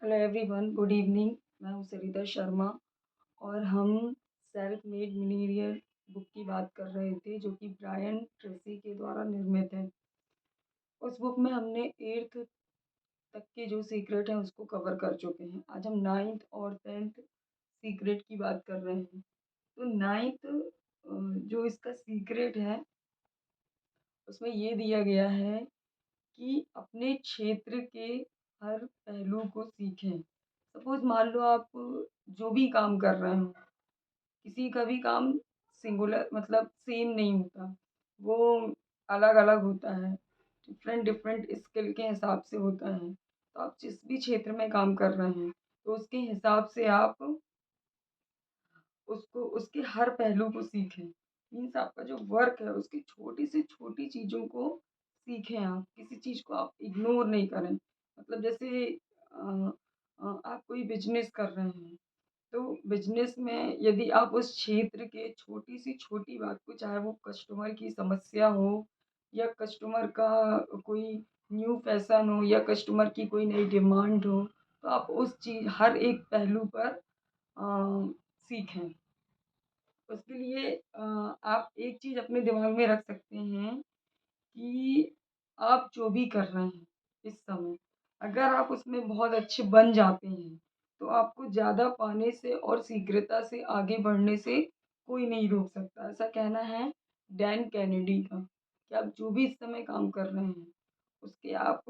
Hello everyone, good evening. मैं हूँ सरिता शर्मा और हम सेल्फ मेड मिलीनियर बुक की बात कर रहे थे जो कि ब्रायन ट्रेसी के द्वारा निर्मित है। उस बुक में हमने 8th तक के जो सीक्रेट हैं उसको कवर कर चुके हैं। आज हम 9th और 10th सीक्रेट की बात कर रहे हैं। तो 9th जो इसका सीक्रेट है उसमें ये दिया गया है कि अपने क्षेत्र के हर पहलू को सीखें। सपोज़ मान लो आप जो भी काम कर रहे हो, किसी का भी काम सिंगुलर मतलब सेम नहीं होता, वो अलग-अलग होता है, डिफरेंट डिफरेंट स्किल के हिसाब से होता है। तो आप जिस भी क्षेत्र में काम कर रहे हैं, तो उसके हिसाब से आप उसको उसके हर पहलू को सीखें। मीन्स आपका जो वर्क है उसकी छोटी से छोटी चीज़ों को सीखें आप, किसी चीज़ को आप इग्नोर नहीं करें। मतलब जैसे आप कोई बिज़नेस कर रहे हैं, तो बिज़नेस में यदि आप उस क्षेत्र के छोटी से छोटी बात को, चाहे वो कस्टमर की समस्या हो या कस्टमर का कोई न्यू फ़ैशन हो या कस्टमर की कोई नई डिमांड हो, तो आप उस चीज़ हर एक पहलू पर सीखें। उसके लिए आप एक चीज़ अपने दिमाग में रख सकते हैं कि आप जो भी कर रहे हैं इस समय, अगर आप उसमें बहुत अच्छे बन जाते हैं, तो आपको ज़्यादा पाने से और शीघ्रता से आगे बढ़ने से कोई नहीं रोक सकता। ऐसा कहना है डैन कैनेडी का कि आप जो भी इस समय काम कर रहे हैं, उसके आप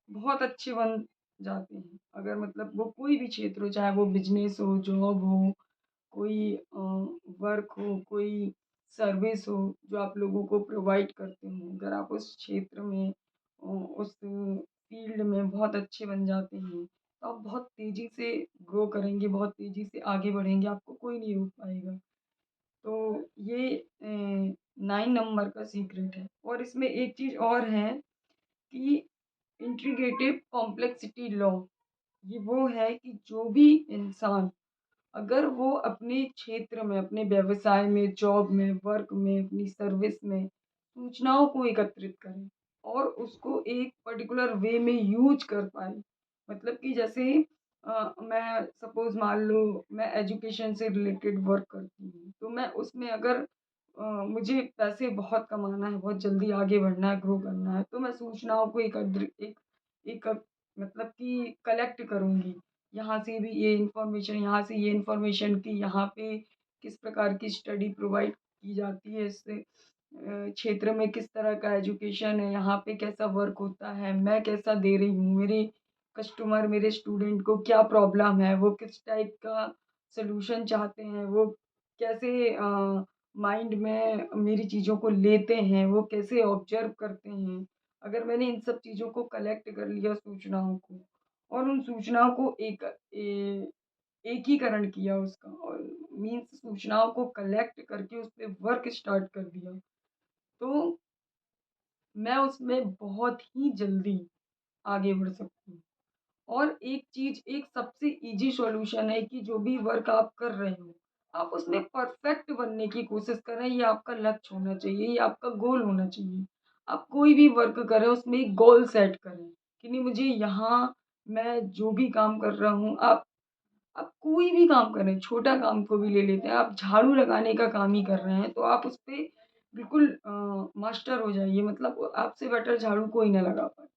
बहुत अच्छे बन जाते हैं। अगर मतलब वो कोई भी क्षेत्र हो, चाहे वो बिज़नेस हो, जॉब हो, कोई वर्क हो, कोई सर्विस हो जो आप लोगों को प्रोवाइड करते हो, अगर आप उस क्षेत्र में उस फील्ड में बहुत अच्छे बन जाते हैं, तो आप बहुत तेज़ी से ग्रो करेंगे, बहुत तेज़ी से आगे बढ़ेंगे, आपको कोई नहीं रोक पाएगा। तो ये 9 नंबर का सीक्रेट है। और इसमें एक चीज़ और है कि इंटीग्रेटिव कॉम्प्लेक्सिटी लॉ, ये वो है कि जो भी इंसान अगर वो अपने क्षेत्र में, अपने व्यवसाय में, जॉब में, वर्क में, अपनी सर्विस में सूचनाओं को एकत्रित करे और उसको एक पर्टिकुलर वे में यूज़ कर पाए। मतलब कि जैसे मैं सपोज़ मान लो मैं एजुकेशन से रिलेटेड वर्क करती हूँ, तो मैं उसमें अगर मुझे पैसे बहुत कमाना है, बहुत जल्दी आगे बढ़ना है, ग्रो करना है, तो मैं सूचनाओं को एक मतलब कि कलेक्ट करूँगी। यहाँ से भी ये इन्फॉर्मेशन, यहाँ से ये इन्फॉर्मेशन कि यहाँ पे किस प्रकार की स्टडी प्रोवाइड की जाती है, इससे क्षेत्र में किस तरह का एजुकेशन है, यहाँ पे कैसा वर्क होता है, मैं कैसा दे रही हूँ, मेरे कस्टमर, मेरे स्टूडेंट को क्या प्रॉब्लम है, वो किस टाइप का सॉल्यूशन चाहते हैं, वो कैसे माइंड में मेरी चीज़ों को लेते हैं, वो कैसे ऑब्जर्व करते हैं। अगर मैंने इन सब चीज़ों को कलेक्ट कर लिया सूचनाओं को और उन सूचनाओं को एकीकरण किया उसका और मीन्स सूचनाओं को कलेक्ट करके उस पे वर्क स्टार्ट कर दिया, तो मैं उसमें बहुत ही जल्दी आगे बढ़ सकती हूँ। और एक चीज़, एक सबसे ईज़ी सॉल्यूशन है कि जो भी वर्क आप कर रहे हो, आप उसमें परफेक्ट बनने की कोशिश करें, ये आपका लक्ष्य होना चाहिए, ये आपका गोल होना चाहिए। आप कोई भी वर्क करें उसमें एक गोल सेट करें कि नहीं, मुझे यहाँ मैं जो भी काम कर रहा हूँ, आप कोई भी काम करें, छोटा काम को भी ले लेते हैं, आप झाड़ू लगाने का काम ही कर रहे हैं, तो आप उसपे बिल्कुल मास्टर हो जाइए, मतलब आपसे बेटर झाड़ू कोई ना लगा पाए।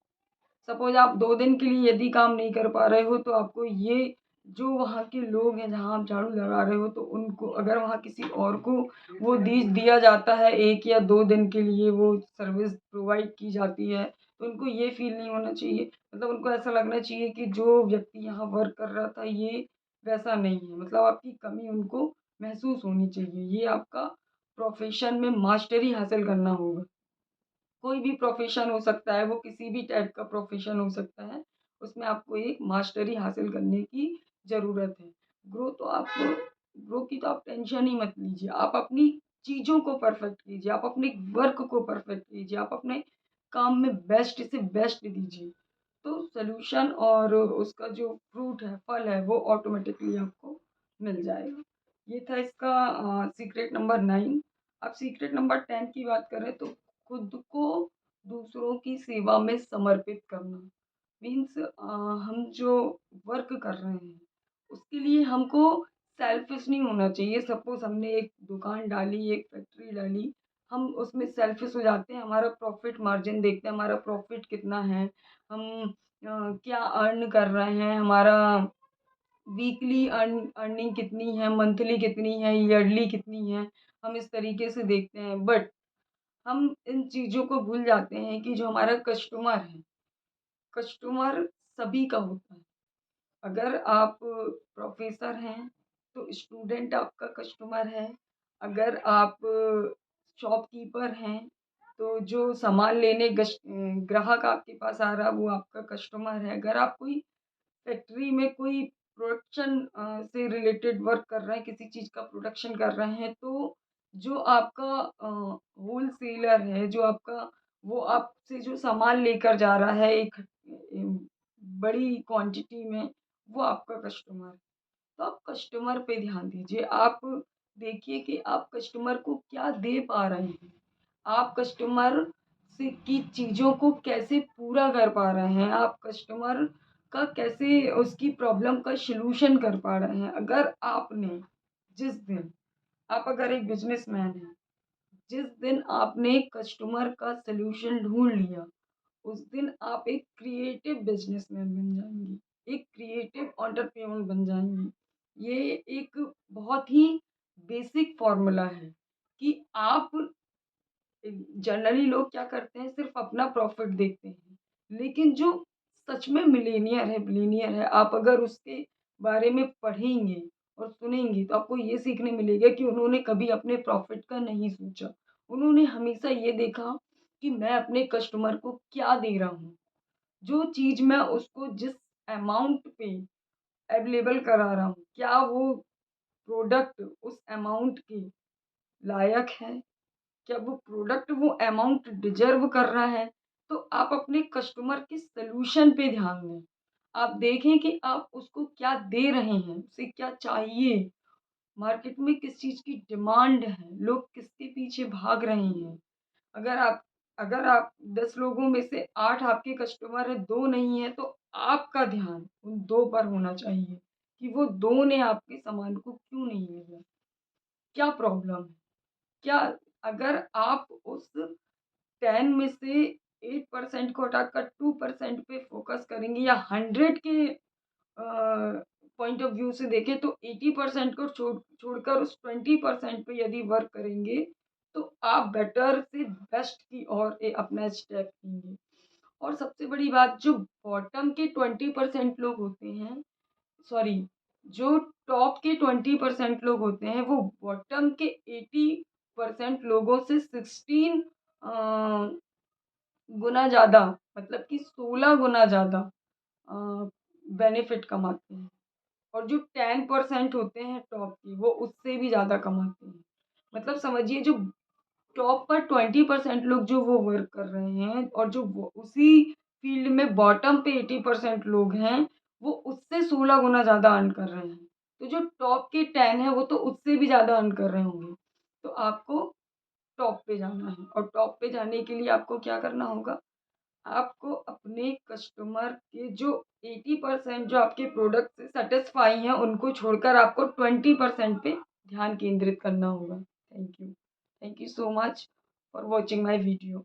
सपोज़ आप 2 दिन के लिए यदि काम नहीं कर पा रहे हो, तो आपको ये जो वहाँ के लोग हैं, जहाँ आप झाड़ू लगा रहे हो, तो उनको अगर वहाँ किसी और को वो दिया जाता है 1 या 2 दिन के लिए वो सर्विस प्रोवाइड की जाती है, तो उनको ये फ़ील नहीं होना चाहिए, मतलब उनको ऐसा लगना चाहिए कि जो व्यक्ति यहाँ वर्क कर रहा था, ये वैसा नहीं है। मतलब आपकी कमी उनको महसूस होनी चाहिए। ये आपका प्रोफ़ेशन में मास्टरी हासिल करना होगा। कोई भी प्रोफ़ेशन हो सकता है, वो किसी भी टाइप का प्रोफ़ेशन हो सकता है, उसमें आपको एक मास्टरी हासिल करने की ज़रूरत है। ग्रो तो आप ग्रो की तो आप टेंशन ही मत लीजिए, आप अपनी चीज़ों को परफ़ेक्ट कीजिए, आप अपने वर्क को परफ़ेक्ट कीजिए, आप अपने काम में बेस्ट से बेस्ट दीजिए, तो सॉल्यूशन और उसका जो फ्रूट है, फल है, वो ऑटोमैटिकली आपको मिल जाएगा। ये था इसका सीक्रेट नंबर 9। अब सीक्रेट नंबर 10 की बात करें तो खुद को दूसरों की सेवा में समर्पित करना। मीन्स हम जो वर्क कर रहे हैं उसके लिए हमको सेल्फिश नहीं होना चाहिए। सपोज़ हमने एक दुकान डाली, एक फैक्ट्री डाली, हम उसमें सेल्फिश हो जाते हैं, हमारा प्रॉफ़िट मार्जिन देखते हैं, हमारा प्रॉफ़िट कितना है, हम क्या अर्न कर रहे हैं, हमारा वीकली अर्निंग कितनी है, मंथली कितनी है, ईयरली कितनी है, हम इस तरीके से देखते हैं। बट हम इन चीज़ों को भूल जाते हैं कि जो हमारा कस्टमर है, कस्टमर सभी का होता है। अगर आप प्रोफ़ेसर हैं, तो स्टूडेंट आपका कस्टमर है। अगर आप शॉपकीपर हैं, तो जो सामान लेने ग्राहक आपके पास आ रहा है, वो आपका कस्टमर है। अगर आप कोई फैक्ट्री में कोई प्रोडक्शन से रिलेटेड वर्क कर रहे हैं, किसी चीज़ का प्रोडक्शन कर रहे हैं, तो जो आपका होलसेलर है, जो आपका वो आपसे जो सामान लेकर जा रहा है एक बड़ी क्वांटिटी में, वो आपका कस्टमर है। तो आप कस्टमर पे ध्यान दीजिए। आप देखिए कि आप कस्टमर को क्या दे पा रहे हैं। आप कस्टमर से की चीज़ों को कैसे पूरा कर पा रहे हैं। आप कस्टमर का कैसे उसकी प्रॉब्लम का सॉल्यूशन कर पा रहे हैं। अगर आपने जिस दिन आप अगर एक बिज़नेसमैन हैं, जिस दिन आपने कस्टमर का सॉल्यूशन ढूँढ लिया, उस दिन आप एक क्रिएटिव बिज़नेसमैन बन जाएँगी, एक क्रिएटिव एंटरप्रेन्योर बन जाएँगी। ये एक बहुत ही बेसिक फ़ॉर्मूला है कि आप जनरली लोग क्या करते हैं, सिर्फ़ अपना प्रॉफ़िट देखते हैं। लेकिन जो सच में मिलेनियर है, बिलियनियर है, आप अगर उसके बारे में पढ़ेंगे और सुनेंगे तो आपको ये सीखने मिलेगा कि उन्होंने कभी अपने प्रॉफ़िट का नहीं सोचा। उन्होंने हमेशा ये देखा कि मैं अपने कस्टमर को क्या दे रहा हूँ। जो चीज़ मैं उसको जिस अमाउंट पे अवेलेबल करा रहा हूँ, क्या वो प्रोडक्ट उस अमाउंट के लायक है? क्या वो प्रोडक्ट वो अमाउंट डिज़र्व कर रहा है? तो आप अपने कस्टमर के सॉल्यूशन पे ध्यान दें। आप देखें कि आप उसको क्या दे रहे हैं, उसे क्या चाहिए, मार्केट में किस चीज़ की डिमांड है, लोग किसके पीछे भाग रहे हैं। अगर आप अगर आप 10 लोगों में से 8 आपके कस्टमर हैं, 2 नहीं हैं, तो आपका ध्यान उन 2 पर होना चाहिए कि वो 2 ने आपके सामान को क्यों नहीं लिया? क्या प्रॉब्लम है? क्या अगर आप उस 10 में से 8% को हटाकर 2% पे फ़ोकस करेंगे या 100 के पॉइंट ऑफ व्यू से देखें तो 80% को छोड़कर उस 20% पे यदि वर्क करेंगे, तो आप बेटर से बेस्ट की ओर अपना स्टेप लेंगे। और सबसे बड़ी बात जो बॉटम के 20% लोग होते हैं, सॉरी, जो टॉप के 20% लोग होते हैं, वो बॉटम के 80% लोगों से 16 अ, गुना ज़्यादा, मतलब कि 16 गुना ज़्यादा अ, बेनिफिट कमाते हैं। और जो 10% होते हैं टॉप की, वो उससे भी ज़्यादा कमाते हैं। मतलब समझिए जो टॉप पर 20% लोग जो वो वर्क कर रहे हैं और जो वो उसी फ़ील्ड में बॉटम पे 80% लोग हैं, वो उससे 16 गुना ज़्यादा अर्न कर रहे हैं। तो जो टॉप के 10 हैं, वो तो उससे भी ज़्यादा अर्न कर रहे होंगे। तो आपको टॉप पे जाना है और टॉप पे जाने के लिए आपको क्या करना होगा? आपको अपने कस्टमर के जो 80% जो आपके प्रोडक्ट से सैटिस्फाई हैं, उनको छोड़कर आपको 20% पे ध्यान केंद्रित करना होगा। Thank you. Thank you so much for watching my video.